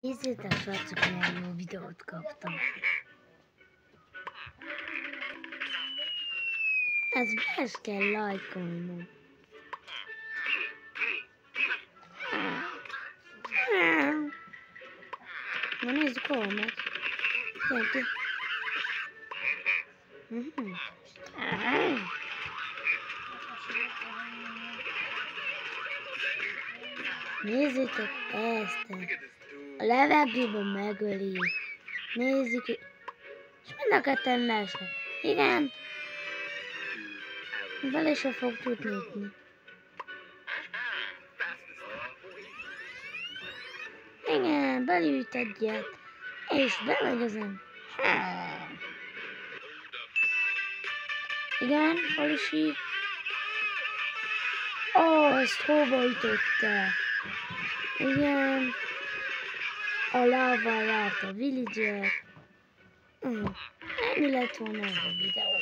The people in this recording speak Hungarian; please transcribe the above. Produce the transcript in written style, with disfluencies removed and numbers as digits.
Nézzétek, srácok, milyen jó videót kaptam. Ez be kell lájkolnom. Na nézzük, hol megy. Nézzétek ezt! A levegőben megöli. Nézzük, és mind a ketten leesnek. Igen. Bele se fog tudni ütni. Igen, belüt egyet. És bemegy ezen. Igen, falusi. Ezt hova ütötte? Igen. A láva járt a villager. Ennyi lett volna ez a videó.